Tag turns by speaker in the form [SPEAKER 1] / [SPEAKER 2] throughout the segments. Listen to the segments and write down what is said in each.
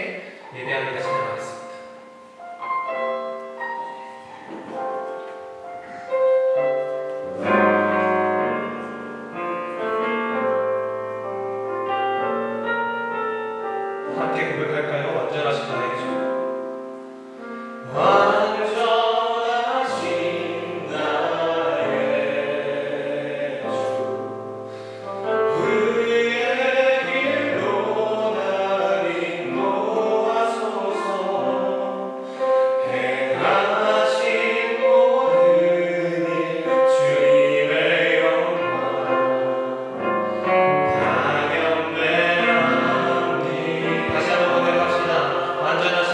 [SPEAKER 1] 함께 예배하기가 찬양하겠습니다. 함께 고백할까요? 완전하신 나의 주. 완전하신 나의 주, 의의 길로 날 인도하소서. 행하신 모든 일 주님의 영광 다시 한번 고백합시다. 완전하신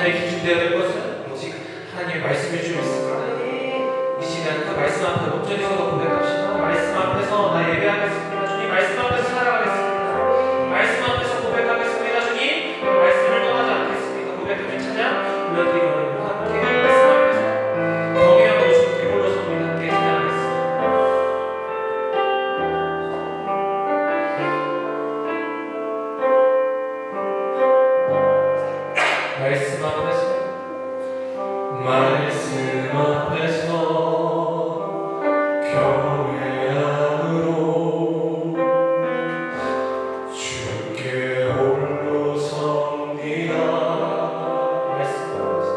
[SPEAKER 2] 삶의 기준되어야 될 것은 오직 하나님의 말씀을 주고 있습니다. 이 시간 그 말씀 앞에 온전히 서서 고백합시다. 말씀 앞에서 나 예배하겠습니다. 주님, 말씀 앞에서 살아가겠습니다. 말씀 앞에서 고백하겠습니다. 주님, 말씀을 떠나지 않겠습니다. 고백하는 찬양 불러드리고 함께 말씀 앞에서 경외하고 주께 홀로서 우리 함께 찬양하겠습니다. 말씀 앞에서 경외함으로 주께 홀로 섭니다. 말씀 앞에서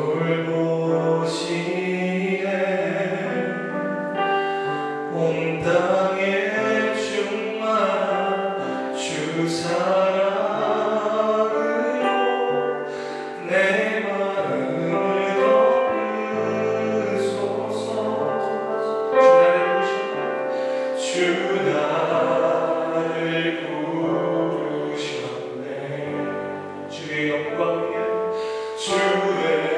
[SPEAKER 1] 돌보시네 온 땅의 충만 주 사랑으로 내 마음을 덮으소서. 주 나를 부르셨네 주의 영광 위에 주의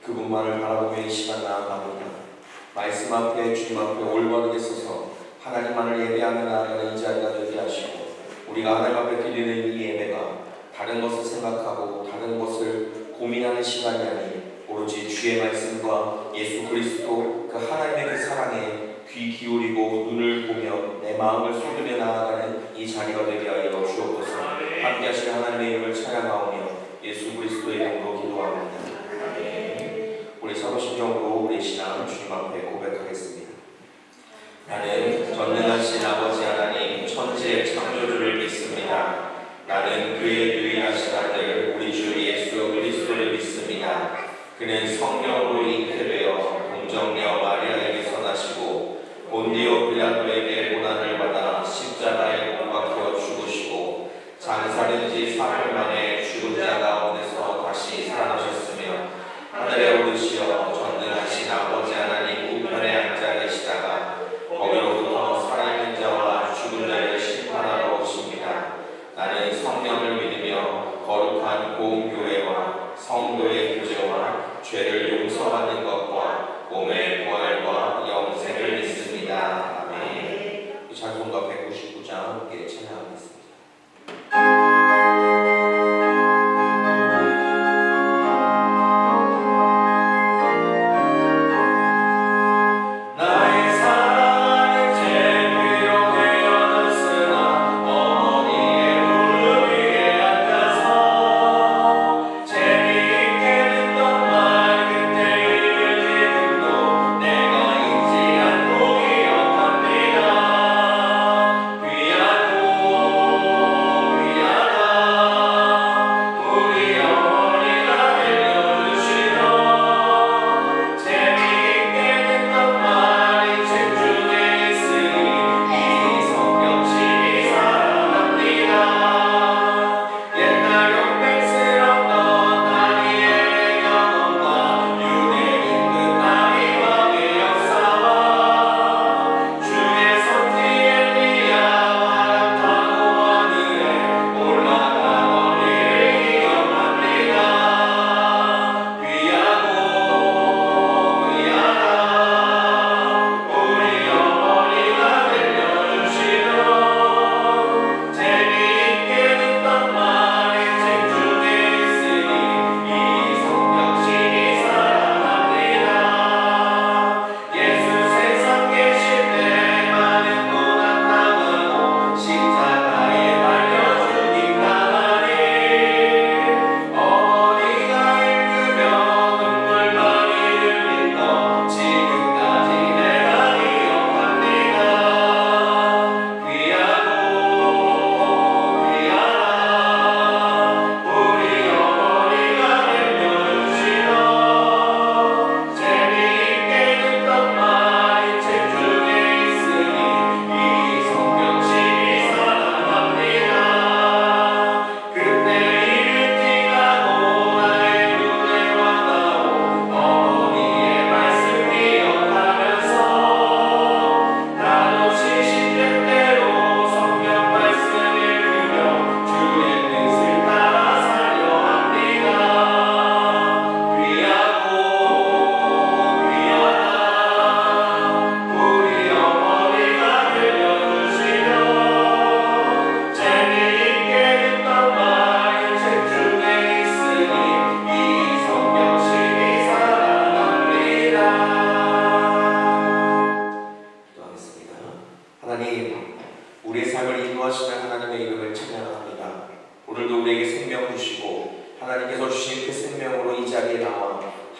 [SPEAKER 3] 그분만을 바라보며 이 시간 나아갑니다. 말씀 앞에 주님 앞에 올바르게 서서 하나님만을 예배하며 나아가는 이 자리가 되게 하시고, 우리가 하나님 앞에 드리는 이 예배가 다른 것을 생각하고 다른 것을 고민하는 시간이 아닌 오로지 주의 말씀과 예수 그리스도 그 하나님의 그 사랑에 귀 기울이고 눈을 보며 내 마음을 쏟으며 나아가는 이 자리가 되게 하여 주옵소서. 함께 하실 하나님의 이름을 찬양하오며 예수 그리스도의 이름으로 기도합니다. 우리 사도신경으로 우리 신앙 주님 앞에 고백하겠습니다. 나는 전능하신 아버지 하나님 천지의 창조주를 믿습니다. 나는 그의 유일하신 아들 우리 주 예수 그리스도를 믿습니다. 그는 성령으로 잉태되어 동정녀 마리아에게서 나시고 본디오 빌라도에게 고난을 받아 십자가에 못 박혀 죽으시고 장사된 지 3일 만에 죽은 자 가운데서 다시 살아나셨으며 하늘에 오르시어 전능하신 아버지 하나님 우편에 앉아 계시다가 거기로부터 살아있는 자와 죽은 자를 심판하러 오십니다. 나는 성령을 믿으며 거룩한 공교회와 성도의 교제와 죄를 용서받는 것과 몸의 부활과 영생을 믿습니다. 아멘. 찬송가 199장 함께 찬양하겠습니다.
[SPEAKER 1] 재미있게 듣던 말 그때 이를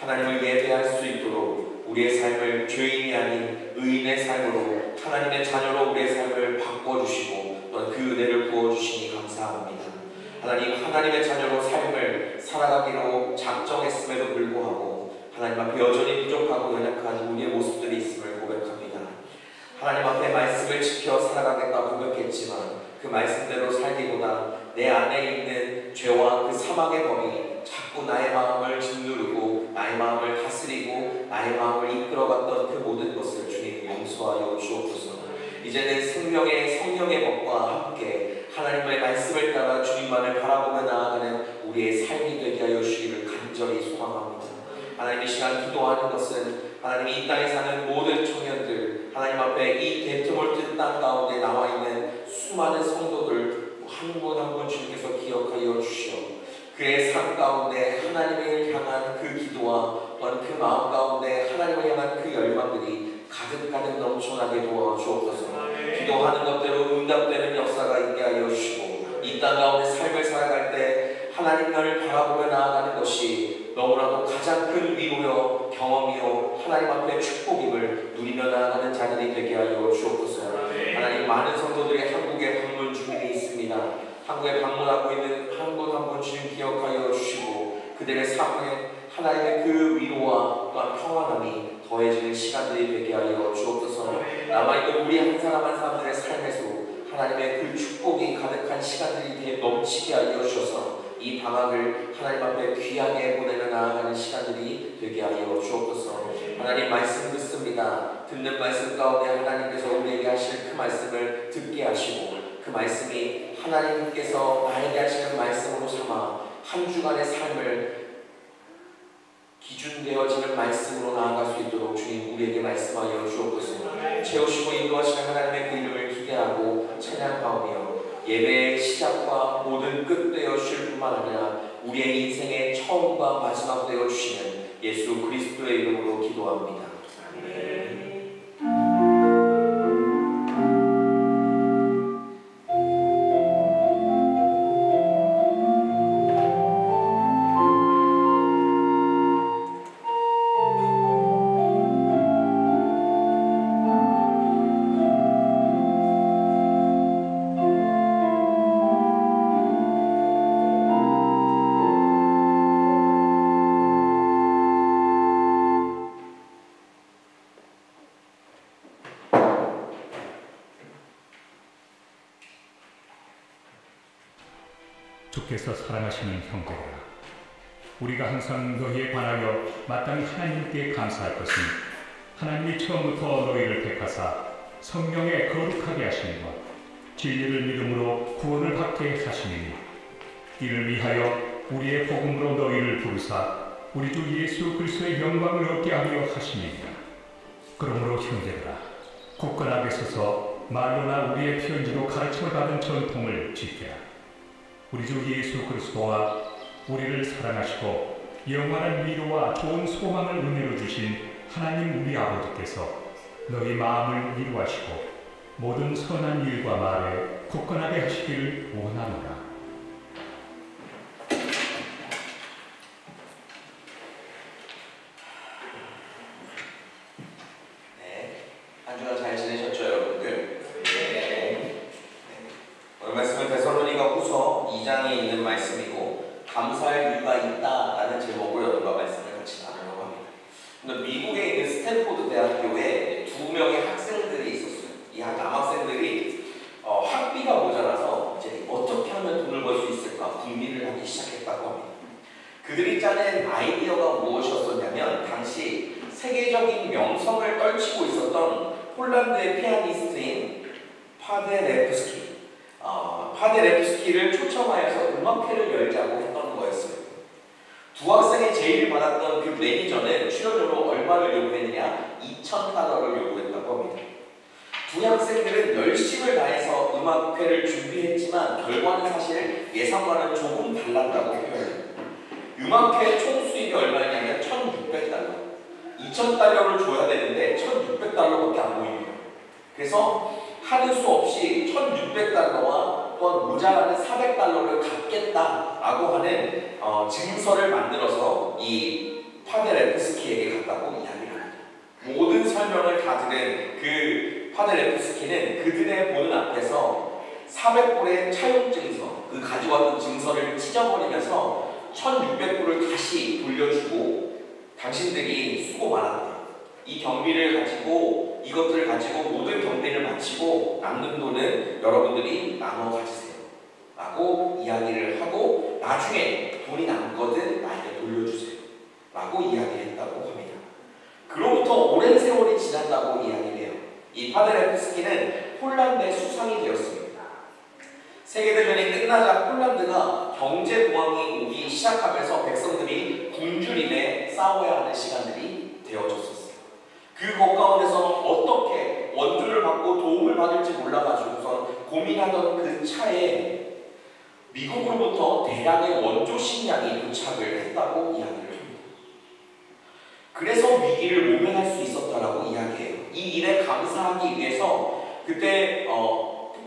[SPEAKER 3] 하나님을 예배할 수 있도록 우리의 삶을 죄인이 아닌 의인의 삶으로 하나님의 자녀로 우리의 삶을 바꿔주시고 또한 그 은혜를 부어주시니 감사합니다. 하나님, 하나님의 자녀로 삶을 살아가기로 작정했음에도 불구하고 하나님 앞에 여전히 부족하고 연약한 우리의 모습들이 있음을 고백합니다. 하나님 앞에 말씀을 지켜 살아가겠다 고백했지만 그 말씀대로 살기보다 내 안에 있는 죄와 그 사망의 법이 자꾸 나의 마음을 짓누르고 나의 마음을 다스리고 나의 마음을 이끌어갔던 그 모든 것을 주님 용서하여 주옵소서. 이제는 생명의 성령의 법과 함께 하나님의 말씀을 따라 주님만을 바라보며 나아가는 우리의 삶이 되게 하여 주시기를 간절히 소망합니다. 하나님, 이 시간 기도하는 것은 하나님이 이 땅에 사는 모든 청년들, 하나님 앞에 이 대트몰트 땅 가운데 나와 있는 수많은 성도들 한 분 한 분 주님께서 기억하여 주시오. 그의 삶 가운데 하나님을 향한 그 기도와 또한 그 마음 가운데 하나님을 향한 그 열망들이 가득가득 넘쳐나게 도와주옵소서. 기도하는 것대로 응답되는 역사가 있게 하여 주시고 이 땅 가운데 삶을 살아갈 때 하나님을 바라보며 나아가는 것이 너무나도 가장 큰 위로요 경험이요 하나님 앞에 축복임을 누리며 나아가는 자들이 되게 하여 주옵소서. 하나님, 많은 성도들이 한국에 방문 중에 있습니다. 한국에 방문하고 있는 한 분 한 분 주님 기억하여 주시고 그들의 삶에 하나님의 그 위로와 또한 평안함이 더해지는 시간들이 되게 하여 주옵소서. 남아있는 우리 한 사람 한 사람들의 삶에서 하나님의 그 축복이 가득한 시간들이 넘치게 하여 주셔서 이 방학을 하나님 앞에 귀하게 보내며 나아가는 시간들이 되게 하여 주옵소서. 하나님, 말씀 듣습니다. 듣는 말씀 가운데 하나님께서 우리에게 하실 그 말씀을 듣게 하시고 그 말씀이 하나님께서 나에게 하시는 말씀으로 삼아 한 주간의 삶을 기준되어지는 말씀으로 나아갈 수 있도록 주님 우리에게 말씀하여 주옵소서. 채우시고 인도하시는 하나님의 그 이름을 기대하고 찬양하오며 예배의 시작과 모든 끝 되어 주실 뿐만 아니라 우리의 인생의 처음과 마지막 되어 주시는 예수 그리스도의 이름으로 기도합니다. 아멘.
[SPEAKER 4] 주께서 사랑하시는 형제들아, 우리가 항상 너희에 관하여 마땅히 하나님께 감사할 것은 하나님이 처음부터 너희를 택하사 성령에 거룩하게 하시는 것, 진리를 믿음으로 구원을 받게 하시니 이를 위하여 우리의 복음으로 너희를 부르사 우리 주 예수 그리스도의 영광을 얻게 하려 하시니라. 그러므로 형제들아, 굳건하게 서서 말로나 우리의 편지로 가르침을 받은 전통을 지켜라. 우리 주 예수 그리스도와 우리를 사랑하시고 영원한 위로와 좋은 소망을 은혜로 주신 하나님 우리 아버지께서 너희 마음을 위로하시고 모든 선한 일과 말에 굳건하게 하시기를 원하노라.
[SPEAKER 3] 네, 한 주간 잘 지내셨죠, 여러분들? 오늘 말씀은 데살로니가후서 2장에 있는 말씀이고 감사할 이유가 있다라는 제목으로 여러분과 말씀을 같이 나누려고 합니다. 근데 미국에 있는 스탠포드 대학교에 2명의 학생들이 있었어요. 이 남학생들이 학비가 모자라서 이제 어떻게 하면 돈을 벌 수 있을까 궁리를 하기 시작했다고 합니다. 그들이 짜낸 아이디어가 무엇이었었냐면 당시 세계적인 명성을 떨치고 있었던 폴란드의 피아니스트인 파데레프스키를 초청하여서 음악회를 열자고 했던 거였어요. 두 학생이 제의를 받았던 그 매니저는 출연료로 얼마를 요구했느냐? $2,000를 요구했다고 합니다. 두 학생들은 열심을 다해서 음악회를 준비했지만 결과는 사실 예상과는 조금 달랐다고 표현해요. 음악회 총 수입이 얼마냐면 $1,600. $2,000를 줘야 되는데 $1,600밖에 안 보입니다. 그래서 하는 수 없이 $1,600와 또한 모자라는 $400를 갚겠다라고 하는 증서를 만들어서 이 파데레프스키에게 있었다라고 이야기를 합니다. 모든 설명을 다 들은 그 파들 레프스키는 그들의 보는 앞에서 400불의 차용 증서, 그 가져왔던 증서를 찢어버리면서 1600불을 다시 돌려주고 당신들이 수고 많았다. 이 경비를 가지고 이것들을 가지고 모든 경비를 마치고 남는 돈은 여러분들이 나눠 가지세요 라고 이야기를 하고 나중에 돈이 남거든 나에게 돌려주세요 라고 이야기를 했다고 합니다. 그로부터 오랜 세월이 지났다고 이야기를 해요. 이 파들 레프스키는 폴란드의 수상이 되었습니다. 세계대전이 끝나자 폴란드가 경제 공황이 오기 시작하면서 백성들이 굶주림에 싸워야 하는 시간들이 되어졌었어요. 그 가운데서 어떻게 원조를 받고 도움을 받을지 몰라가지고서 고민하던 그 차에 미국으로부터 대량의 원조 식량이 도착을 했다고 이야기를 합니다. 그래서 위기를 모면할 수 있었다라고 이야기해요. 이 일에 감사하기 위해서 그때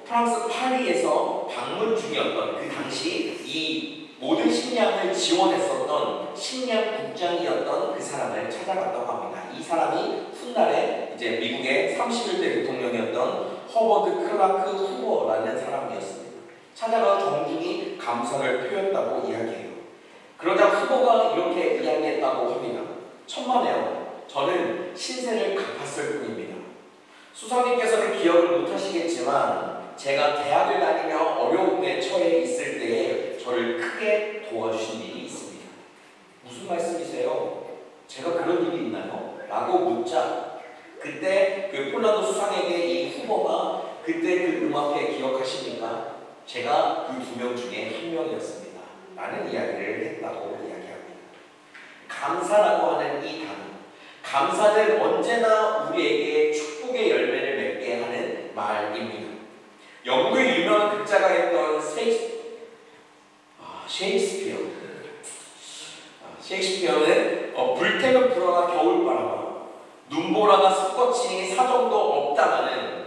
[SPEAKER 3] 프랑스 파리에서 방문 중이었던 그 당시 이 모든 식량을 지원했었던 식량 국장이었던 그 사람을 찾아갔다고 합니다. 이 사람이 훗날에 이제 미국의 31대 대통령이었던 허버드 클라크 후보라는 사람이었습니다. 찾아가 정중히 감사를 표했다고 이야기해요. 그러자 후보가 이렇게 이야기했다고 합니다. 천만에요. 저는 신세를 갚았을 뿐입니다. 수상님께서는 기억을 못하시겠지만 제가 대학을 다니며 어려움에 처해 있을 때에 저를 크게 도와주신 일이 있습니다. 무슨 말씀이세요? 제가 그런 일이 있나요? 라고 묻자 그때 그 폴란드 수상에게 이 후보가 그때 그 음악회 기억하십니까? 제가 그 2명 중에 한 명이었습니다. 라는 이야기를 했다고 이야기합니다. 감사라고 하는 이 단어, 감사는 언제나 우리에게 축복의 열매를 맺게 하는 말입니다. 영국의 유명한 극작가였던 셰익스피어는 불태는 불어라 겨울바람아 눈보라가 숲꽃이 사정도 없다마는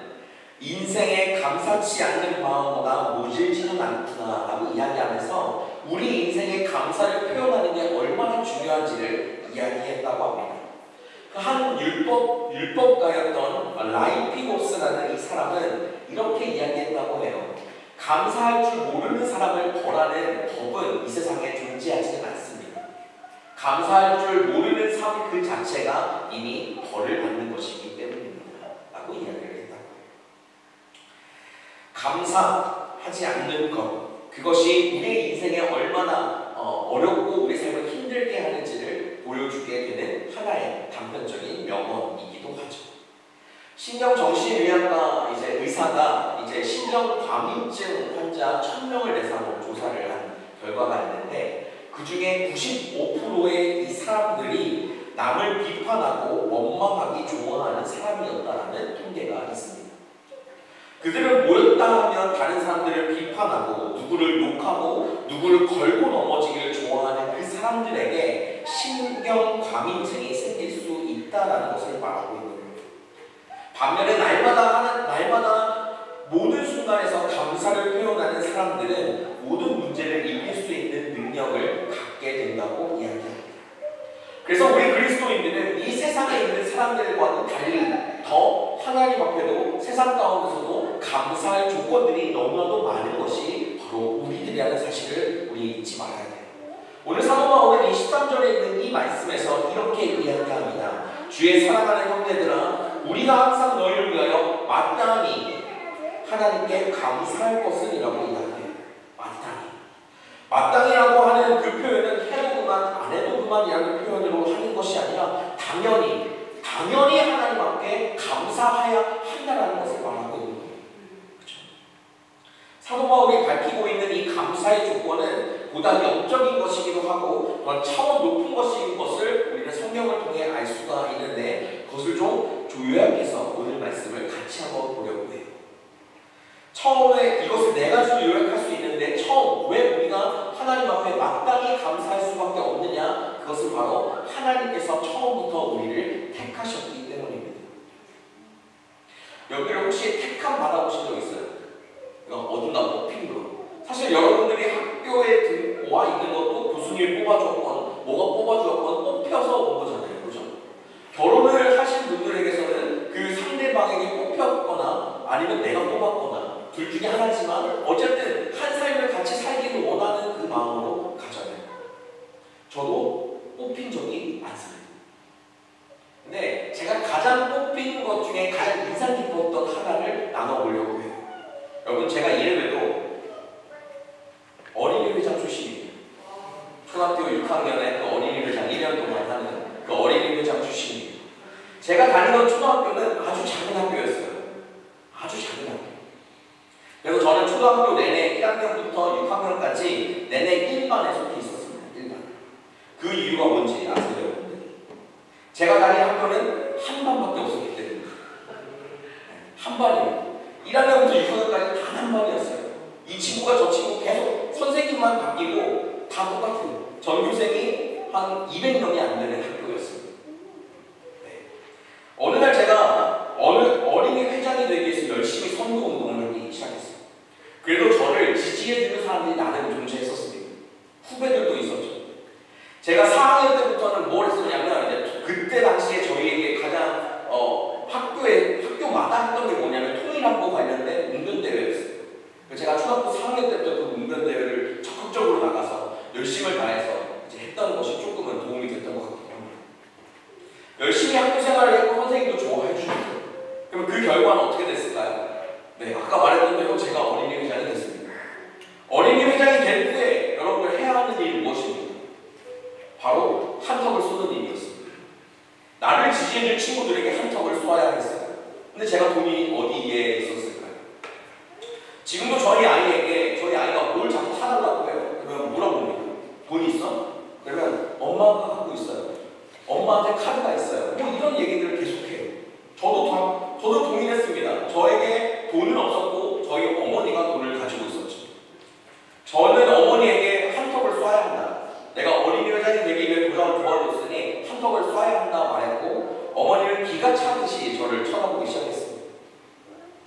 [SPEAKER 3] 인생에 감사치 않는 마음보다 모질지는 않구나 라고 이야기하면서 우리 인생의 감사를 표현하는 게 얼마나 중요한지를 이야기했다고 합니다. 한 율법가였던 라이피고스라는 이 사람은 이렇게 이야기했다고 해요. 감사할 줄 모르는 사람을 벌하는 법은 이 세상에 존재하지는 않습니다. 감사할 줄 모르는 삶 그 자체가 이미 벌을 받는 것이기 때문입니다. 라고 이야기를 했다고 해요. 감사하지 않는 것, 그것이 우리의 인생에 얼마나 어렵고 우리 삶을 힘들게 하는지를 보여주게 되는 하나의 단편적인 명언이기도 하죠. 신경정신의학과 의사가 신경과민증 환자 1000명을 대상으로 조사를 한 결과가 있는데 그 중에 95%의 이 사람들이 남을 비판하고 원망하기 좋아하는 사람이었다라는 통계가 있습니다. 그들은 모였다 하면 다른 사람들을 비판하고 누구를 욕하고 누구를 걸고 넘어지기를 좋아하는 그 사람들에게 신경과민증이 생길 수 있다는 것을 말하고 있는 거예요. 반면에 날마다 모든 순간에서 감사를 표현하는 사람들은 모든 문제를 이길 수 있는 능력을 갖게 된다고 이야기합니다. 그래서 우리 그리스도인들은 이 세상에 있는 사람들과는 달리 더 하나님 앞에도 세상 가운데서도 감사할 조건들이 너무나도 많은 것이 바로 우리들이라는 사실을 우리 잊지 말아야 돼요. 오늘 사도 바울은 23절에 있는 이 말씀에서 이렇게 이야기합니다. 주의 사랑하는 형제들아, 우리가 항상 너희를 위하여 마땅히 하나님께 감사할 것은이라고 이야기해요. 마땅히라고 하는 그 표현은 해도 그만 안 해도 그만이라는 표현으로 하는 것이 아니라 당연히 하나님 앞에 감사해야 한다는 것을 말하고 있는 거예요. 그렇죠? 사도 바울이 밝히고 있는 이 감사의 조건은 보다 영적인 것이기도 하고 또한 차원 높은 것인 것을 우리는 성경을 통해 알 수가 있는데 그것을 좀 요약해서 오늘 말씀을 같이 한번 보려고 해요. 처음에 이것을 네 가지로 요약할 수 있는데 처음 왜 우리가 하나님 앞에 마땅히 감사할 수밖에 없느냐, 그것은 바로 하나님께서 처음부터 우리를 택하셨기 때문입니다. 여기를 혹시 택함 받아보신 적 있어요? 어딘가 뽑힌 거. 사실 여러분들이 학교에 와 있는 것도 교수님이 뽑아주었건 뭐가 뽑아주었건 뽑혀서 온 거잖아요. 그렇죠? 가장 뽑힌 것 중에 가장 인상 깊었던 하나를 나눠보려고 해요. 여러분, 제가 이래봬도 어린이 회장 출신이에요. 초등학교 6학년에 그 어린이 회장 1년 동안 하는 그 어린이 회장 출신이에요. 제가 다니던 초등학교는 아주 작은 학교였어요. 아주 작은 학교. 그래서 저는 초등학교 내내 1학년부터 6학년까지 내내 1반에 속해 있었습니다. 1반. 그 이유가 뭔지 아세요? 제가 다닌 학교는 한 반밖에 없었기 때문에. 한 반이에요. 1학년부터 6학년까지 단 한 반이었어요. 이 친구가 저 친구 계속 선생님만 바뀌고 다 똑같아요. 전교생이 한 200명이 안 되는 학교였어요. 네. 어느 날 제가 어린이 회장이 되기 위해서 열심히 선거운동을 하기 시작했어요. 그래도 저를 지지해주는 사람들이 나름 존재했었습니다. 후배들도 있었죠. 제가 4학년 때부터는 뭘 했었냐면, 이제 그때 당시에 저희에게 가장 학교마다 했던 게 뭐냐면 통일한보 관련된 운동대회였어요. 제가 초등학교 4학년 때부터 그 운동대회를 적극적으로 나가서 열심을 다해서 이제 했던 것이 조금은 도움이 됐던 것 같긴 합니다. 열심히 학교 생활을 했고 선생님도 좋아해 주셨어요. 그럼 그 결과는 어떻게 됐을까요? 네, 아까 말했던 대로 제가 어린이 회장이 됐습니다. 어린이 회장이 된 후에 여러분들 해야 하는 일이 무엇입니까? 바로 한턱을 쏘는 일이었습니다. 나를 지지해줄 친구들에게 한턱을 쏘아야 했어요. 근데 제가 돈이 어디에 있었을까요? 지금도 저희 아이가 뭘 자꾸 사달라고 해요. 그러면 물어봅니다. 돈 있어? 그러면 엄마가 갖고 있어요. 엄마한테 카드가 있어요. 뭐 이런 얘기들을 계속해요. 저도 동일했습니다. 저에게 돈은 없었고 저희 어머니가 돈을 가지고 있었죠. 저는 어머니에게 한턱을 쏴야 한다. 내가 어린이 회장이 되기 위해 도장을 도와줬으니 한턱을 쏴야 한다 말했고, 어머니는 기가 차듯이 저를 쳐다보기 시작했습니다.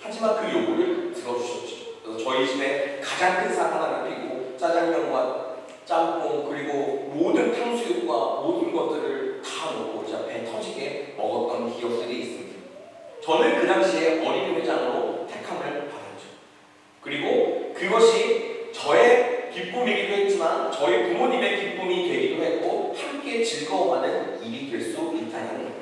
[SPEAKER 3] 하지만 그 요구를 들어주셨죠. 그래서 저희 집에 가장 큰 상 하나를 피고 짜장면과 짬뽕 그리고 모든 탕수육과 모든 것들을 다 먹고 진짜 배 터지게 먹었던 기억들이 있습니다. 저는 그 당시에 어린이 회장으로 택함을 받았죠. 그리고 그것이 저의 기쁨이기도 했지만 저희 부모님의 기쁨이 되기도 했고 함께 즐거워하는 일이 될 수 있다는 거예요.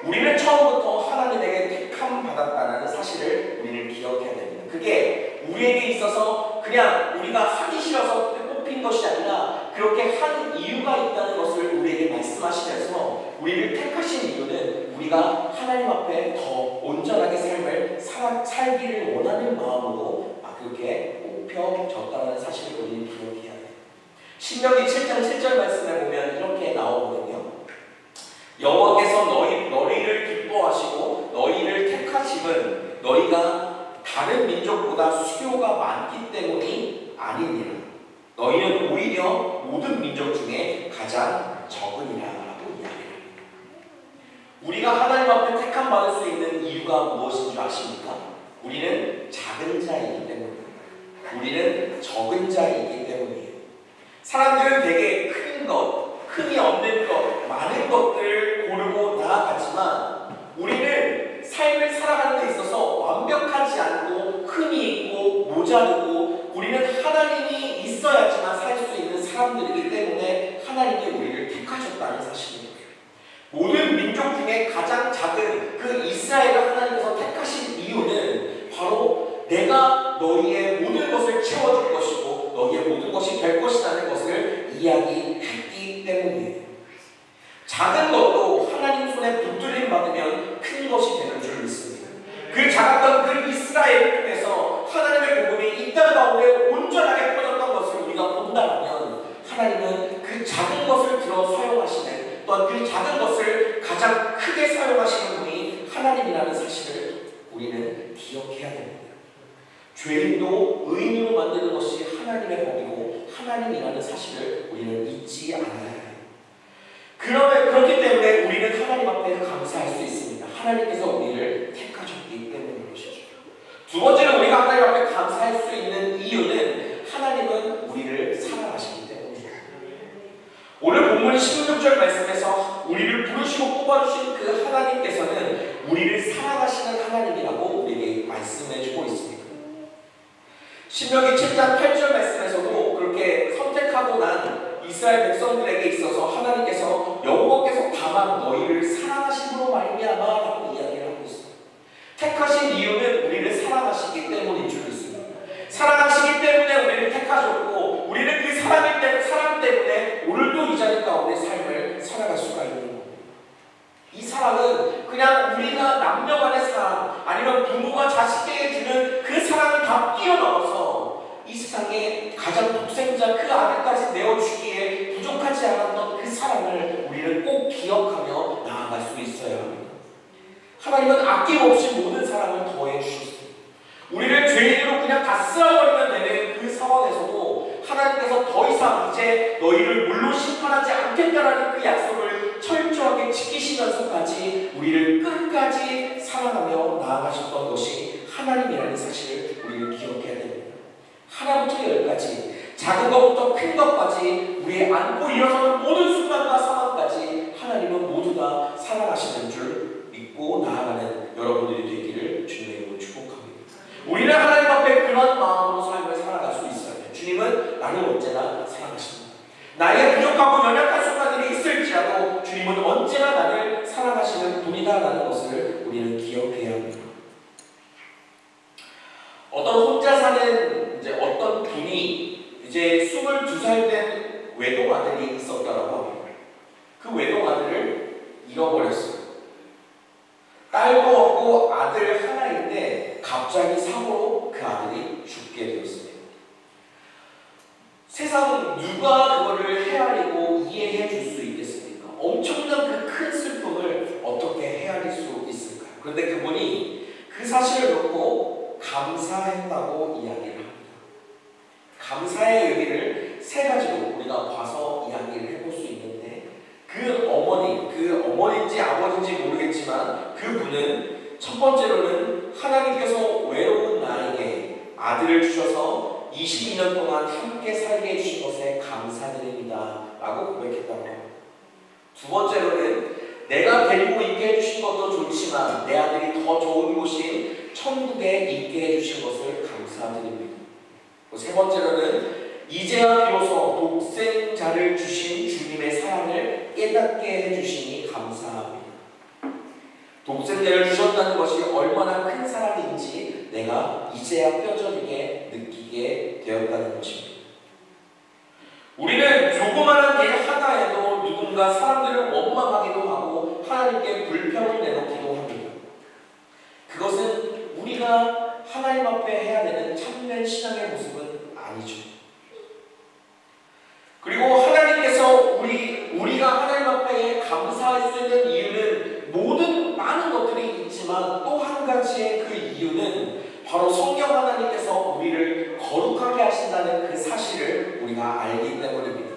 [SPEAKER 3] 우리는 처음부터 하나님에게 택함 받았다는 사실을 우리는 기억해야 됩니다. 그게 우리에게 있어서 그냥 우리가 하기 싫어서 뽑힌 것이 아니라 그렇게 한 이유가 있다는 것을 우리에게 말씀하시면서 우리를 택하신 이유는 우리가 하나님 앞에 더 온전하게 삶을 살기를 원하는 마음으로 그렇게 뽑혀졌다는 사실을 우리는 기억해야 돼요. 신명기 7장 7절 말씀에 보면 이렇게 나오거든요. 여호와께서 너희를 기뻐하시고 너희를 택하심은 너희가 다른 민족보다 수요가 많기 때문이 아니니라. 너희는 오히려 모든 민족 중에 가장 적으니라 라고 이야기합니다. 우리가 하나님 앞에 택함 받을 수 있는 이유가 무엇인 줄 아십니까? 우리는 작은 자이기 때문입니다. 우리는 적은 자이기 때문이에요. 사람들은 되게 큰 것, 흠이 없는 것, 많은 것들을 고르고 나아가지만 우리는 삶을 살아가는 데 있어서 완벽하지 않고 흠이 있고 모자르고 우리는 하나님이 있어야지만 살 수 있는 사람들이기 때문에 하나님이 우리를 택하셨다는 사실입니다. 모든 민족 중에 가장 작은 그 이스라엘을 하나님께서 택하신 이유는 바로 내가 너희의 모든 것을 채워줄 것이고 너희의 모든 것이 될 것이라는 것을 이야기했기 때문이에요. 작은 것도 하나님 손에 붙들림 받으면 큰 것이 되는 줄 믿습니다. 그 작았던 그 이스라엘을 통해서 하나님의 복음이 이 땅 가운데 온전하게 퍼졌던 것을 우리가 본다면 하나님은 그 작은 것을 들어 사용하시는 또한 그 작은 것을 가장 크게 사용하시는 분이 하나님이라는 사실을 우리는 기억해야 됩니다. 죄인도 의인으로 만드는 것이 하나님의 법이고 하나님이라는 사실을 우리는 잊지 않아야 해요. 그렇기 때문에 우리는 하나님 앞에 감사할 수 있습니다. 하나님께서 우리를 택하셨기 때문인 것이죠. 두 번째로 우리가 하나님 앞에 감사할 수 있는 이유는 하나님은 우리를 사랑하시기 때문입니다. 오늘 본문 16절 말씀에서 우리를 부르시고 뽑아주신 그 하나님께서는 우리를 사랑하시는 하나님이라고 우리에게 말씀해주고 있습니다. 신명기 7장 8절 말씀에서도 그렇게 선택하고 난 이스라엘 백성들에게 있어서 하나님께서 여호와께서 다만 너희를 사랑하심으로 말미암아라고 택하신 이유는 우리를 사랑하시기 때문인 줄 믿습니다. 사랑하시기 때문에 우리를 택하셨고 우리는 그 사랑 때문에 오늘도 이 자리 가운데 삶을 살아갈 수가 있는 겁니다. 이 사랑은 그냥 우리가 남녀 간의 사랑 아니면 부모가 자식에게 주는 그 사랑을 다 뛰어넘어서 이 세상에 가장 독생자 그 아들까지 내어주기에 부족하지 않았던 그 사랑을 우리는 꼭 기억하며 나아갈 수 있어야 합니다. 하나님은 아낌없이 모든 사랑을 더해 주셨습니다. 우리를 죄인으로 그냥 다 쓸어버리면 되는 그 상황에서도 하나님께서 더 이상 이제 너희를 물로 심판하지 않겠다라는 그 약속을 철저하게 지키시면서까지 우리를 끝까지 사랑하며 나아가셨던 것이 하나님이라는 사실을 우리는 기억해야 됩니다. 하나부터 열까지 작은 것부터 큰 것까지 우리의 안고 일어서는 모든 순간과 상황까지 하나님은 모두 다 사랑하시는 줄 믿고 나아가는 여러분들이 되기를 주님의 이름으로 축복합니다. 우리는 하나님 앞에 그런 마음으로 삶을 살아갈 수 있어야 돼요. 주님은 나를 언제나 사랑하십니다. 나의 부족하고 연약한 순간들이 있을지라도 주님은 언제나 나를 사랑하시는 분이다라는 것을 우리는 기억해야 합니다. 어떤 혼자 사는 어떤 분이 이제 22살 된 외동 아들이 있었다라고 합니다. 그 외동 아들을 잃어버렸어요. 딸도 없고 아들 하나인데 갑자기 사고로 그 아들이 죽게 되었습니다. 세상은 누가 그거를 헤아리고 이해해 줄 수 있겠습니까? 엄청난 그 큰 슬픔을 어떻게 헤아릴 수 있을까요? 그런데 그분이 그 사실을 놓고 감사했다고 이야기를 합니다. 감사의 의미를 세 가지로 우리가 봐서 이야기를 해볼 수 있는데 그 어머니인지 아버지인지 모르겠지만 그분은 첫 번째로는 하나님께서 외로운 나에게 아들을 주셔서 22년 동안 함께 살게 해주신 것에 감사드립니다 라고 고백했다고 합니다. 두 번째로는 내가 데리고 있게 해주신 것도 좋지만 내 아들이 더 좋은 곳인 천국에 있게 해주신 것을 감사드립니다. 세 번째로는 이제야 비로소 독생자를 주신 주님의 사랑을 깨닫게 해주시니 감사합니다. 독생자를 주셨다는 것이 얼마나 큰 사랑인지 내가 이제야 뼈저리게 느끼게 되었다는 것입니다. 우리는 조그마한 일 하나에도 누군가 사람들을 원망하기도 하고 하나님께 불평을 내놓기도 합니다. 그것은 우리가 하나님 앞에 해야 되는 참된 신앙의 모습은 아니죠. 그리고 하나님께서 우리가 하나님 앞에 감사할 수 있는 이유는 많은 것들이 있지만 또 한 가지의 그 이유는 바로 성령 하나님께서 우리를 거룩하게 하신다는 그 사실을 우리가 알기 때문입니다.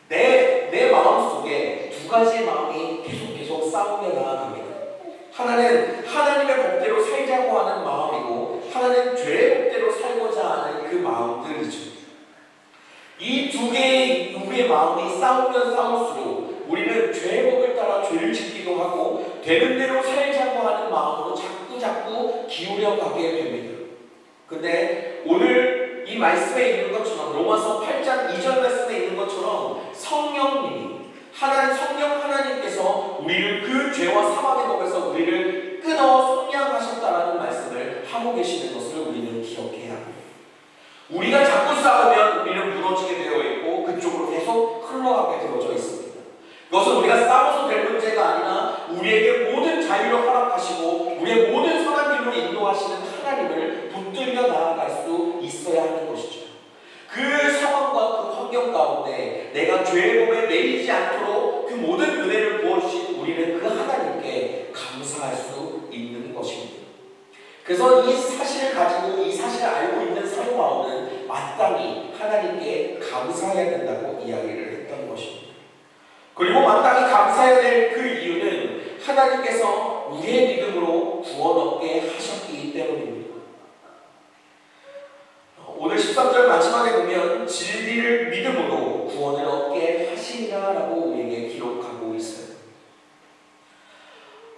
[SPEAKER 3] 내 마음속에 두 가지의 마음이 계속 싸우며 나아갑니다. 하나는 하나님의 법대로 살자고 하는 마음이고 하나는 죄의 법대로 살고자 하는 그 마음들이죠. 이 두 개의 우리의 마음이 싸우면 싸울수록 우리는 죄의 법을 따라 죄를 짓기도 하고 되는 대로 살자고 하는 마음으로 자꾸 기울여 가게 됩니다. 근데 오늘 이 말씀에 있는 것처럼 로마서 8장 2절 말씀에 있는 것처럼 성령 하나님께서 우리를 그 죄와 사망의 법에서 우리를 끊어 속량하셨다라는 말씀을 하고 계시는 것을 우리는 기억해야 합니다. 우리가 자꾸 싸우면 우리는 무너지게 되어 있고 그쪽으로 계속 흘러가게 되어져 있습니다. 그것은 우리가 싸워서 될 문제가 아니라 우리에게 모든 자유를 허락하시고 우리의 모든 선한 길로 인도하시는 하나님을 붙들며 나아갈 수 있어야 하는 것이죠. 그 상황과 그 환경 가운데 내가 죄의 법에 매이지 않도록 그 모든 은혜를 부어주신 우리는 그 하나님께 감사할 수 있는 것입니다. 그래서 이 사실을 가지고 이 사실을 알고 있는 사도 바울은 마땅히 하나님께 감사해야 된다고 이야기를 했던 것입니다. 그리고 마땅히 감사해야 될 그 이유는 하나님께서 우리의 믿음으로 구원 얻게 하셨기 때문입니다. 오늘 13절 마지막에 보면 진리를 믿음으로 구원을 얻게 하시리라라고 우리에게 기록하고 있어요.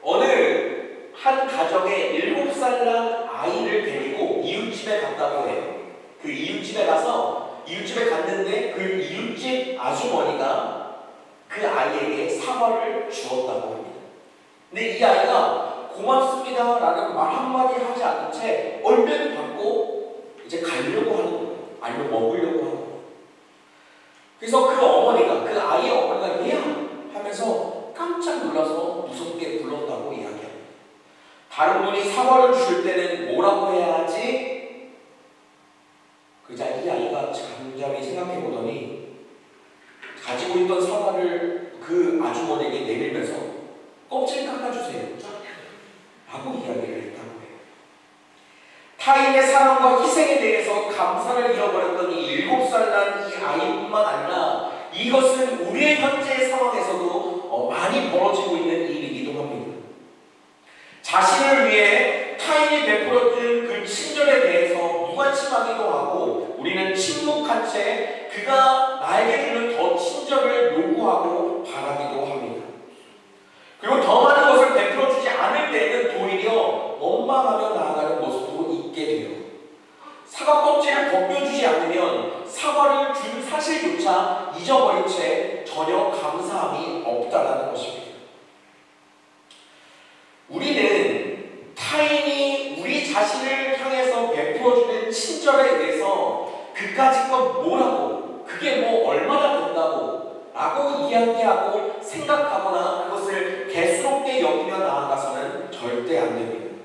[SPEAKER 3] 어느 한 가정에 7살 난 아이를 데리고 이웃집에 갔다고 해요. 그 이웃집에 갔는데 그 이웃집 아주머니가 그 아이에게 사과를 주었다고 합니다. 근데 이 아이가 고맙습니다 라는 말 한마디 하지 않은 채 얼른 받고 이제 가려고 하는 거예요. 아니면 먹으려고 하는 거예요. 그래서 그 어머니가, 그 아이의 어머니가 얘야 하면서 깜짝 놀라서 무섭게 불렀다고 이야기합니다. 다른 분이 사과를 줄 때는 뭐라고 해야 하지? 그자 이 아이가 잠잠히 생각해 보더니 가지고 있던 사과를 그 아주머니에게 내밀면서 껍질 깎아주세요 라고 이야기를 했다고 해요. 타인의 사랑과 희생에 대해서 감사를 잃어버렸던 이 7살 난 이 아이뿐만 아니라 이것은 우리의 현재의 상황에서도 많이 벌어지고 있는 일이기도 합니다. 자신을 위해 타인이 베풀어준 그 친절에 대해서 무관심하기도 하고 우리는 침묵한 채 그가 나에게 주는 더 친절을 요구하고 바라기도 합니다. 그리고 더 많은 것을 베풀어주지 않을 때에는 도리어 원망하며 나아가는 모습도 있게 돼요. 사과 껍질을 벗겨주지 않으면 사과를 준 사실조차 잊어버린 채 전혀 감사함이 없다라는 것입니다. 우리는 타인이 우리 자신을 향해서 베풀어주는 친절에 대해서 그까짓 건 뭐라고, 그게 뭐 얼마나 된다고 라고 이야기하고 생각하거나 그것을 개스럽게 여기며 나아가서는 절대 안 됩니다.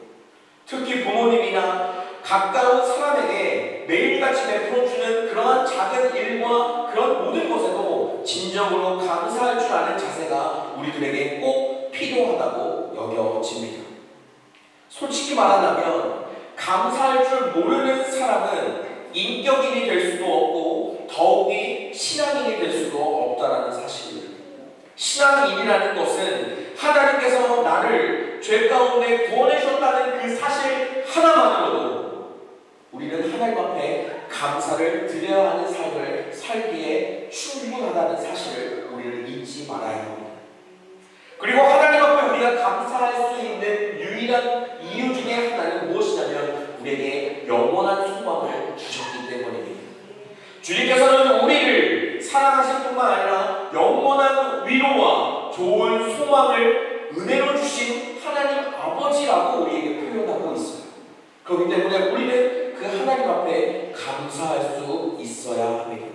[SPEAKER 3] 특히 부모님이나 가까운 사람에게 매일같이 베풀어주는 그러한 작은 일과 그런 모든 것에도 진정으로 감사할 줄 아는 자세가 우리들에게 꼭 필요하다고 여겨집니다. 솔직히 말하자면 감사할 줄 모르는 사람은 인격인이 될 수도 없고 더욱이 신앙인이 될 수도 없다는 사실입니다. 신앙인이라는 것은 하나님께서 나를 죄 가운데 구원해 주셨다는 그 사실 하나만으로도 우리는 하나님 앞에 감사를 드려야 하는 삶을 살기에 충분하다는 사실을 우리는 잊지 말아야 합니다. 그리고 하나님 앞에 우리가 감사할 수 있는 유일한 이유 중에 하나는 무엇이냐면 우리에게 영원한 소망을 주셨기 때문입니다. 주님께서는 우리를 사랑하실 뿐만 아니라 영원한 위로와 좋은 소망을 은혜로 주신 하나님 아버지라고 우리에게 표현하고 있어요. 그렇기 때문에 우리는 그 하나님 앞에 감사할 수 있어야 합니다.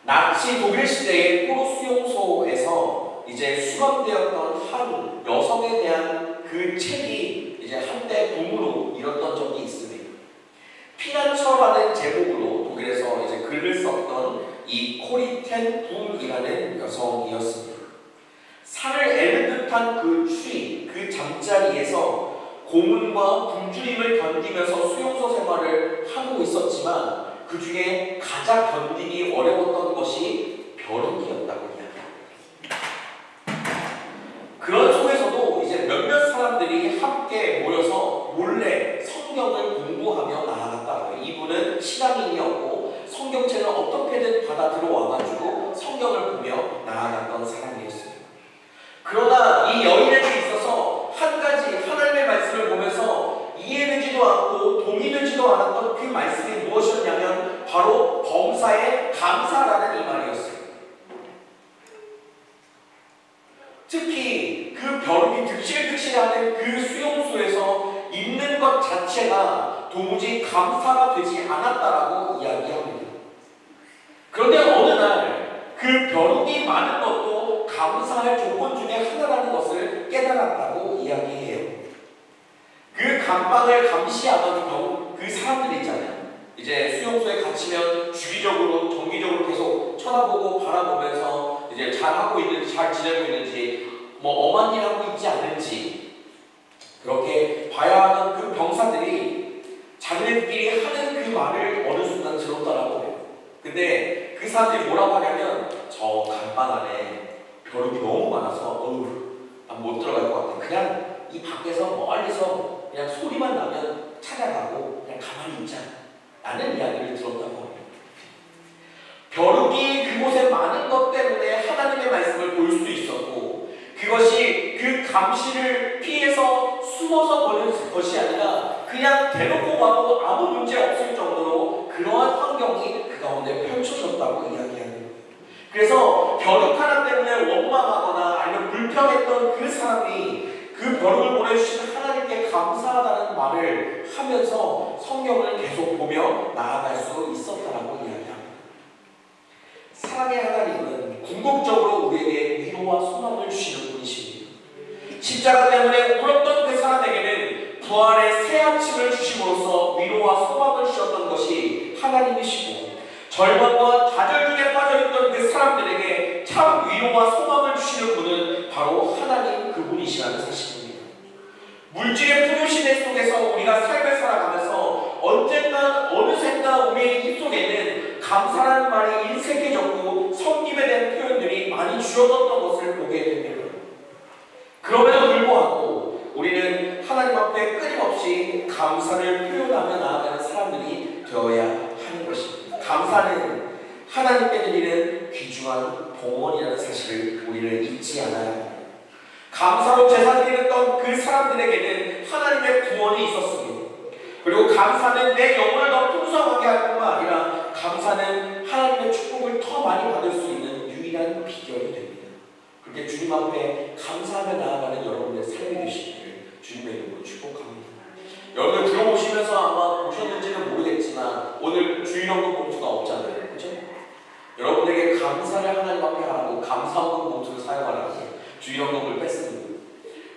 [SPEAKER 3] 나치 독일 시대의 포로 수용소에서 이제 수감되었던 한 여성에 대한 그 책이 이제 한때 붐으로 일었던 적이 있습니다. 피난처라는 제목으로 독일에서 이제 글을 썼던 이 코리텐 붐이라는 여성이었습니다. 살을 애는 듯한 그 추위, 그 잠자리에서 고문과 굶주림을 견디면서 수용소 생활을 하고 있었지만 그 중에 가장 견디기 어려웠던 것이 벼룩이었다고 합니다. 그런 속에서도 이제 몇몇 사람들이 함께 모여서 몰래 성경을 공부하며 나아갔다고 해요. 이분은 신앙인이었고 성경책을 어떻게든 받아 들어와가지고 성경을 보며 나아갔던 사람이었습니다. 그러나 이 여인에게 있어서 한 가지 하나님의 말씀을 보면서 이해되지도 않고 동의되지도 않았던 그 말씀이 무엇이었냐면 바로 범사에 감사라는 이 말이었어요. 특히 그 벼룩이 득실득실하는 그 수용소에서 있는 것 자체가 도무지 감사가 되지 않았다라고 이야기합니다. 그런데 어느 날 그 벼룩이 많은 것도 감사할 조건 중에 하나라는 것을 깨달았다고 이야기해요. 그 감방을 감시하던 그 사람들 있잖아요. 이제 수용소에 갇히면 주기적으로 정기적으로 계속 쳐다보고 바라보면서 이제 잘하고 있는지 잘 지내고 있는지 뭐 엄한 일 하고 있지 않은지 그렇게 봐야 하는 그 병사들이 자기네들끼리 하는 그 말을 어느 순간 들었다라고 해요. 근데 그 사람들이 뭐라고 하냐면 저 감방 안에 벼룩이 너무 많아서 난 못 들어갈 것 같아. 그냥 이 밖에서 멀리서 그냥 소리만 나면 찾아가고 그냥 가만히 있자 라는 이야기를 들었다고 합니다. 벼룩이 그곳에 많은 것 때문에 하나님의 말씀을 볼 수 있었고 그것이 그 감시를 피해서 숨어서 보는 것이 아니라 그냥 대놓고 봐도 아무 문제 없을 정도로 그러한 환경이 그 가운데 펼쳐졌다고 이야기합니다. 그래서 벼룩 하나 때문에 원망하거나 아니면 불평했던 그 사람이 그 벼룩을 보내주신 하나님께 감사하다는 말을 하면서 성경을 계속 보며 나아갈 수 있었다라고 이야기합니다. 사랑의 하나님은 궁극적으로 우리에게 위로와 소망을 주시는 분이십니다. 십자가 때문에 울었던 그 사람에게는 부활의 새 아침을 주심으로써 위로와 소망을 주셨던 것이 하나님이시고, 절망과 좌절 중에 빠져있던 그 사람들에게 참 위로와 소망을 주시는 분은 바로 하나님 그분이시라는 사실입니다. 물질의 풍요시대 속에서 우리가 삶을 살아가면서 언젠가 어느샌가 우리의 입속에는 감사라는 말이 인색해졌고 섬김에 대한 표현들이 많이 줄어들었던 것을 보게 됩니다. 그럼에도 불구하고 우리는 하나님 앞에 끊임없이 감사를 표현하며 나아가는 사람들이 되어야 하는 것입니다. 감사는 하나님께 드리는 귀중한 봉헌이라는 사실을 우리는 잊지 않아야 합니다. 감사로 제사 드렸던 그 사람들에게는 하나님의 구원이 있었습니다. 그리고 감사는 내 영혼을 더 풍성하게 할 뿐만 아니라 감사는 하나님의 축복을 더 많이 받을 수 있는 유일한 비결이 됩니다. 그렇게 주님 앞에 감사하며 나아가는 여러분의 삶이 되시기를 주님의 이름으로 축복합니다. 여러분 들어오시면서 아마 보셨는지는 모르겠지만 오늘 주일헌금 봉투가 없잖아요. 그렇죠? 여러분에게 감사를 하나님 앞에 하라고 감사헌금 봉투를 사용하라고 주일헌금을 뺐습니다.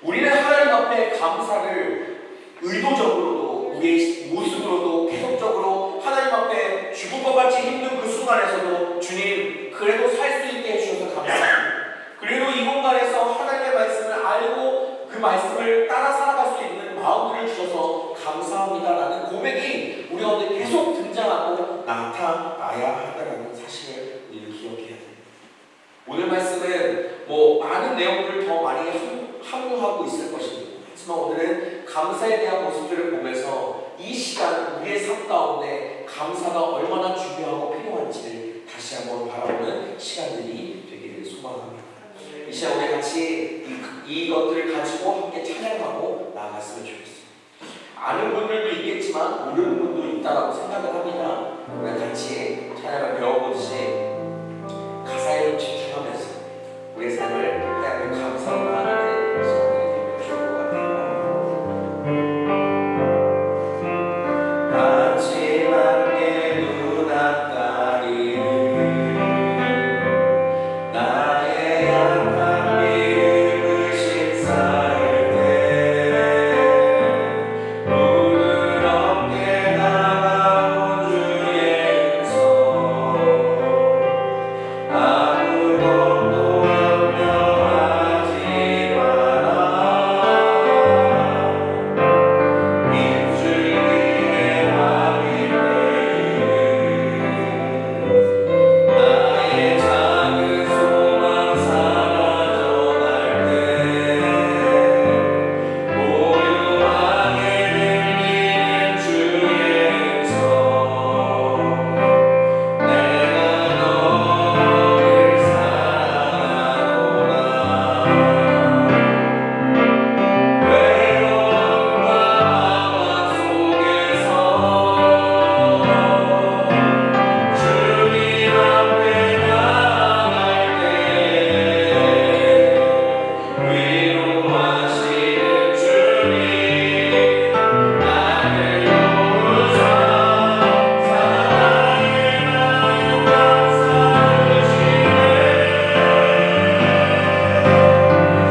[SPEAKER 3] 우리는 하나님 앞에 감사를 의도적으로도 우리의 모습으로도 계속적으로 하나님 앞에 죽을 것 같이 힘든 그 순간에서도 주님 그래도 살 수 있게 해주셔서 감사합니다. 그리고 이 공간에서 하나님의 말씀을 알고 그 말씀을 따라 살아갈 수 있는 마음들을 주셔서 감사합니다라는 고백이 우리 가운데 계속 등장하고 나타나야 한다는 사실을 우리는 기억해야 됩니다. 오늘 말씀은 많은 내용들을 더 많이 함유하고 있을 것입니다. 하지만 오늘은 감사에 대한 모습들을 보면서 이 시간 우리의 삶 가운데 감사가 얼마나 중요하고 필요한지를 다시 한번 바라보는 시간들이 되기를 소망합니다. 이 시간 우리 같이 이것들을 가지고 함께 찬양하고 나아갔으면 좋겠습니다. 아는 분들도 있겠지만 모르는 분도 있다라고 생각을 합니다. 우리 같이 찬양을 배워보듯이 가사에 좀 집중하면서 우리의 삶을 하나님께 감사로 나아가는 시간들이 되면 좋을 것 같아요. 같이 함께 눈 앞가리는 나의 약한 믿음을 심사할 때 눈을 없게 다가온 주의 음성 아무것도 염려하지 마라 입술기에 밥이 나의 작은 소망 사라져갈 때 고요하게 들리는 주의 음성 내가 너를 사랑하노라 외로움과 방황 속에서 주님 앞에 나아갈 때 위로하시는 주님 나를 도우사 사랑의 나를 감싸주시네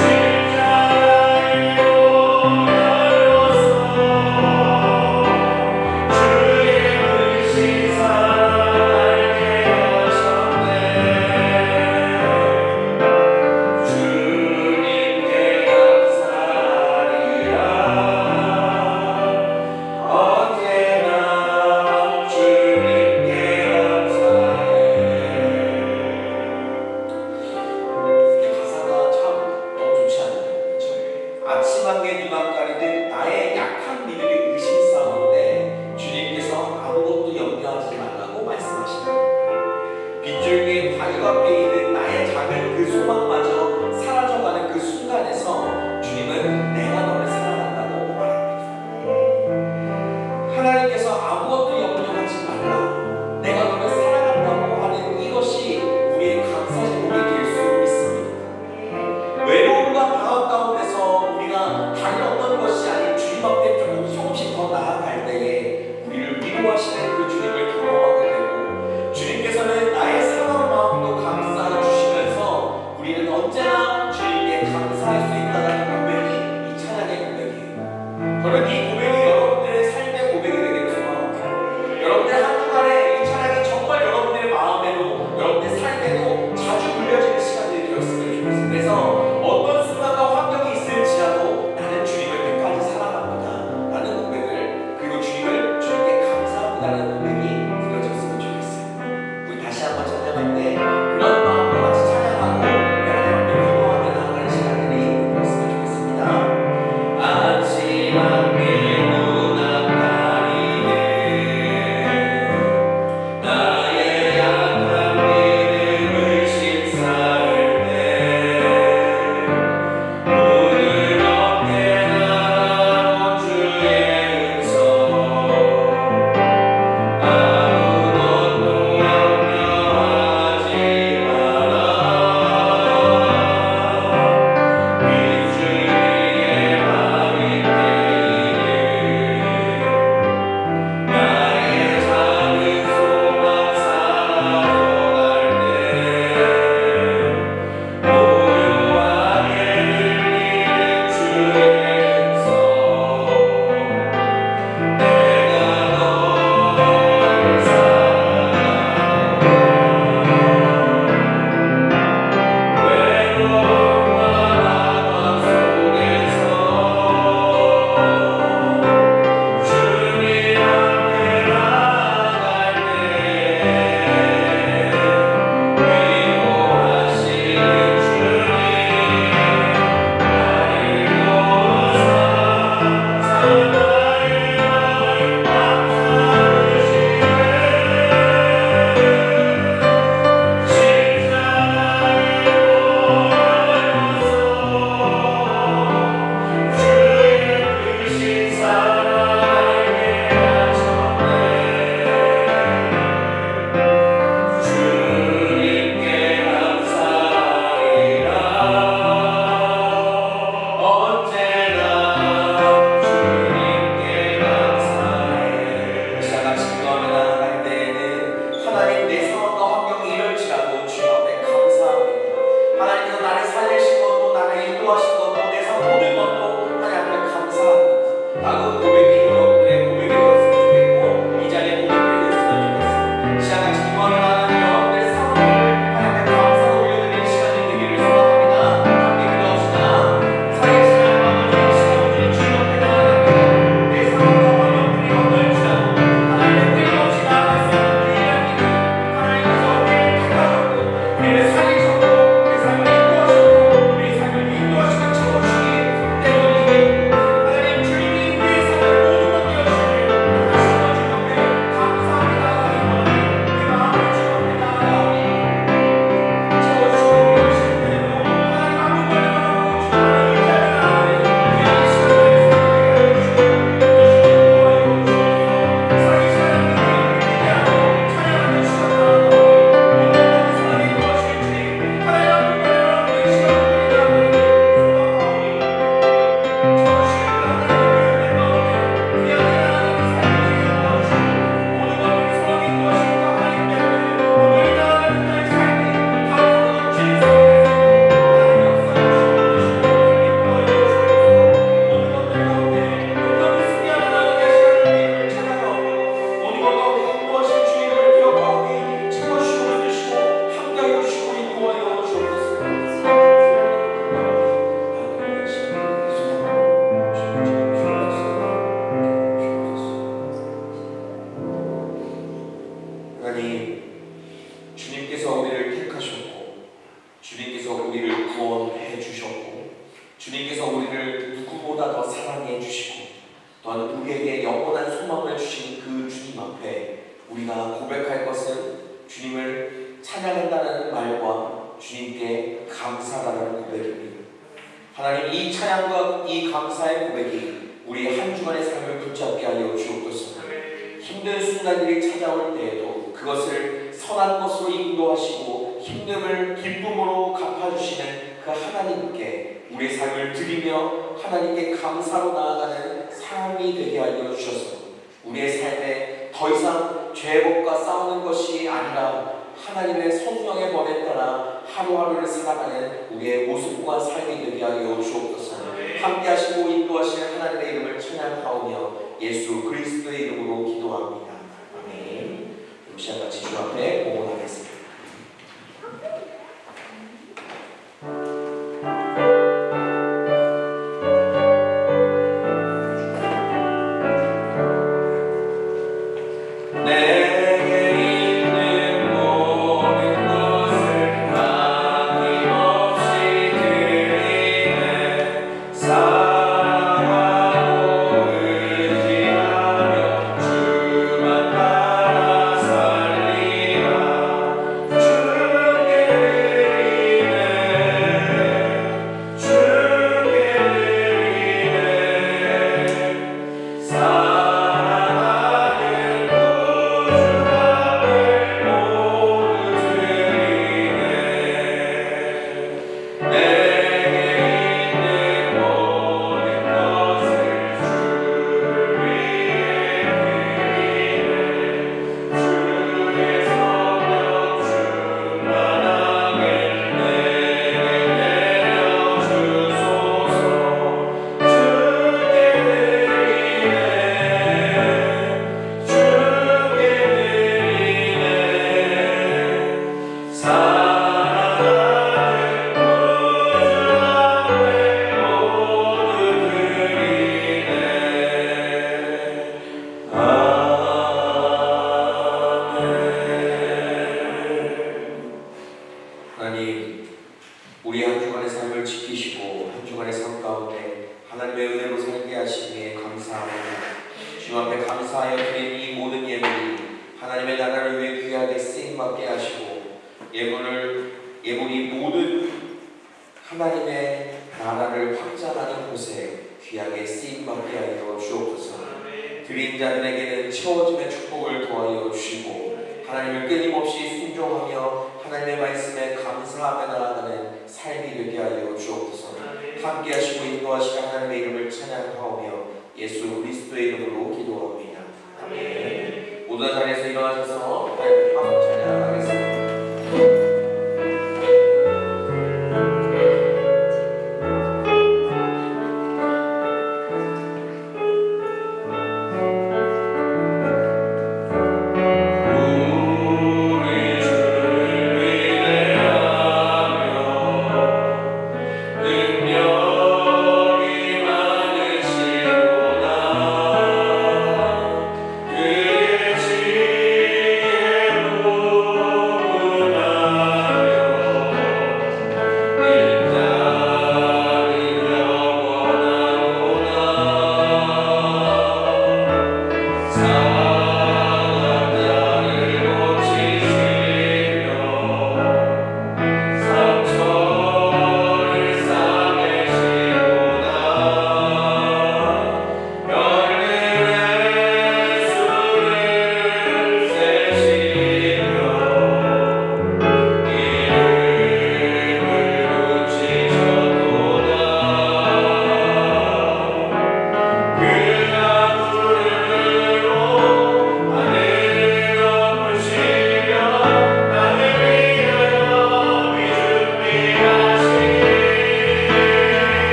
[SPEAKER 3] 십자가의 도로로서 주의 불신 사랑하게 하셨네 주님께 감사하리라 언제나 주님께 감사해. 가사가 참 너무 좋지 않나요? 그렇죠? 아침 한개 눈앞 가리듯 나의 약한 믿음이 의심스러운데 주님께서 아무것도 염려하지 말라고 말씀하십니다. 빗줄기에 바위가 빼이는 나의 작은 그 소망마저 사라져가는 그 순간에서 주님은 내가 너를 사랑한다고 말합니다. 하나님께서 아무것도 염려하지 말라 내가 너를 사랑한다고 하는 이것이 우리의 감사 제목이 될 수 있습니다. 외로움과 방황 가운데서 우리가 주님께서 우리를 누구보다 더 사랑해 주시고 또한 우리에게 영원한 소망을 주신 그 주님 앞에 우리가 고백할 것은 주님을 찬양한다는 말과 주님께 감사하다는 고백입니다. 하나님, 이 찬양과 이 감사의 고백이 우리 한 주간의 삶을 붙잡게 하여 주옵소서. 힘든 순간들이 찾아올 때에도 그것을 선한 것으로 인도하시고 힘듦을 기쁨으로 갚아주시는 그 하나님께 우리의 삶을 드리며 하나님께 감사로 나아가는 삶이 되게 하여 주셔서 우리의 삶에 더 이상 죄복과 싸우는 것이 아니라 하나님의 성령의 법에 따라 하루하루를 살아가는 우리의 모습과 삶이 되게 하여 주옵소서. 함께 하시고 인도하시는 하나님의 이름을 찬양하오며 예수 그리스도의 이름으로 기도합니다. 아멘. 우리 시간 같이 주 앞에 봉헌하겠습니다. 예물이 모든 하나님의 나라를 확장하는 곳에 귀하게 쓰임받게 하여 주옵소서. 드린 자들에게는 채워짐의 축복을 더하여 주시고 하나님을 끊임없이 순종하며 하나님의 말씀에 감사하며 나아가는 삶이 되게 하여 주옵소서. 함께 하시고 인도하시는 하나님의 이름을 찬양하오며 예수 그리스도의 이름으로 기도합니다. 아멘. 모든 자리에서 일어나셔서 하나님을 화목 찬양하겠습니다.
[SPEAKER 1] 그의 지혜로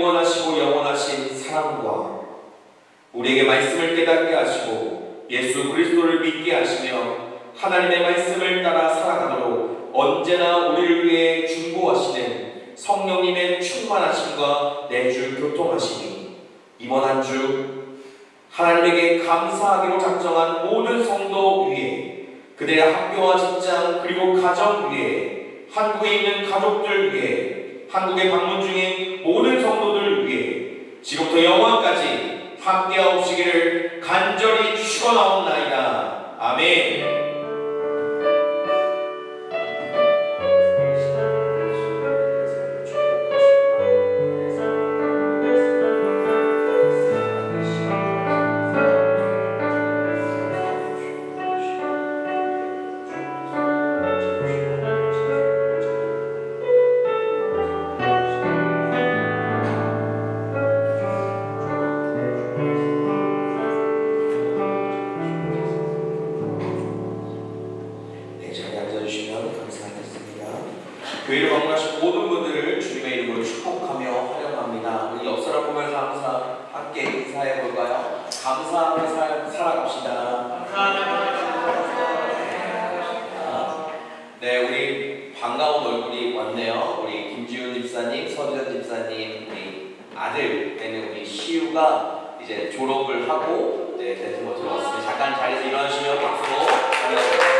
[SPEAKER 3] 유원하시고 영원하신 사랑과 우리에게 말씀을 깨닫게 하시고 예수 그리스도를 믿게 하시며 하나님의 말씀을 따라 살아가도록 언제나 우리를 위해 중보하시는 성령님의 충만하심과 내주 교통하심이 이번 한 주 하나님에게 감사하기로 작정한 모든 성도 위에 그들의 학교와 직장 그리고 가정 위에 한국에 있는 가족들 위에 한국에 방문 중인 모든 성도들 위해 지금부터 영원까지 함께하옵시기를 간절히 축원하옵나이다. 아멘. 교회를 방문하신 모든 분들을 주님의 이름으로 축복하며 환영합니다. 우리 옆사람 보면서 항상 함께 인사해 볼까요? 감사하며 살아갑시다. 네, 우리 반가운 얼굴이 왔네요. 우리 김지훈 집사님, 서지현 집사님, 우리 아들 되는 우리 시우가 이제 졸업을 하고 이제 대통령 들어왔습니다. 잠깐 자리에서 일어나시면 박수 부탁드려요.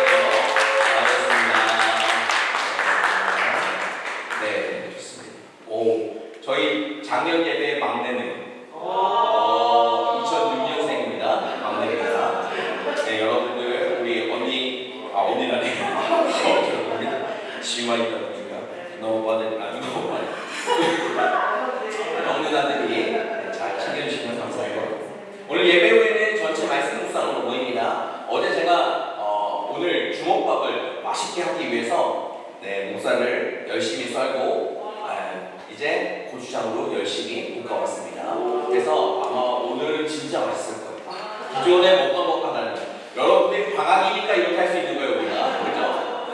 [SPEAKER 3] 네, 좋습니다. 저희 작년 예배 막내는 2006년생입니다. 막내입니다. 네, 여러분들 우리 언니라네. 지만 있다 보니까 너무 많은 누나들이 잘 챙겨주시면 감사하고요. 오늘 예배 후에는 전체 말씀 묵상으로 모입니다. 어제 제가 오늘 주먹밥을 맛있게 하기 위해서 목살을 열심히 썰고 이제 고추장으로 열심히 볶아왔습니다. 그래서 아마 오늘은 진짜 맛있을 거예요. 기존에 먹던 하나는 여러분들이 방학이니까 이렇게 할 수 있는 거예요, 우리가. 그죠?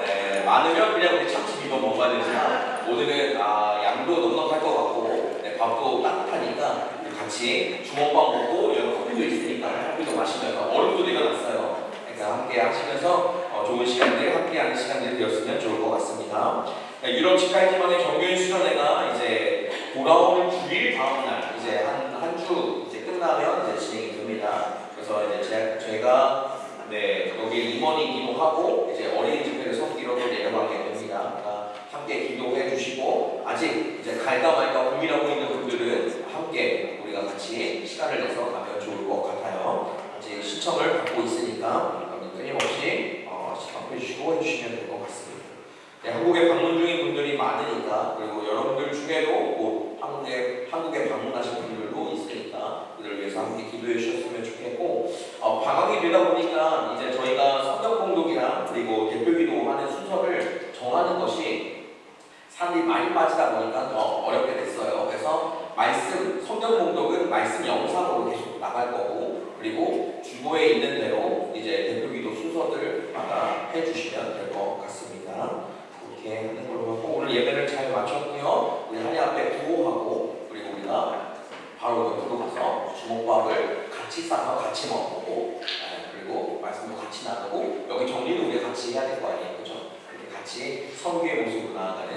[SPEAKER 3] 네, 많으면 그냥 우리 참치 비벼 먹어야 되지만 오늘은 양도 넉넉할 것 같고 밥도 따뜻하니까 같이 주먹밥 먹고 여기 커피도 있으니까 커피도 마시면서 얼음도 내려놨어요. 그러니까 함께 하시면서 좋은 시간들, 함께하는 시간들이 되었으면 좋을 것 같습니다. 유럽 직카이지만의 정교인 수련회가 이제 돌아오는 주일 다음 날 이제 한 주 이제 끝나면 이제 진행이 됩니다. 그래서 이제 제가 여기 임원이기도 하고 이제 어린이 집회를 섬기러 내려가게 됩니다. 그러니까 함께 기도해 주시고 아직 이제 갈까 말까 고민하고 있는 분들은 함께 우리가 같이 시간을 내서 가면 좋을 것 같아요. 이제 신청을 받고 있으니까 끊임없이 신청해 주시고 해주시면 될 것 같습니다. 네, 한국에 방문 중인 분들이 많으니까 그리고 여러분들 중에도 뭐 한국에 방문하신 분들도 있으니까 그들을 위해서 함께 기도해 주셨으면 좋겠고 방학이 되다 보니까 이제 저희가 성경 봉독이랑 그리고 대표기도 하는 순서를 정하는 것이 사람들이 많이 빠지다 보니까 더 어렵게 됐어요. 그래서 성경 봉독은 말씀 영상으로 계속 나갈 거고 그리고 주보에 있는 대로 이제 대표기도 순서들마다 해주시면 될 것 같습니다. 이렇게 하는 걸로 하고 오늘 예배를 잘 마쳤고요. 우리 하나님 앞에 구호하고 그리고 우리가 바로 옆으로 가서 주먹밥을 같이 싸서 같이 먹고 그리고 말씀도 같이 나누고 여기 정리도 우리가 같이 해야 될 거 아니에요, 그렇죠? 이렇게 같이 선교의 모습으로 나아가는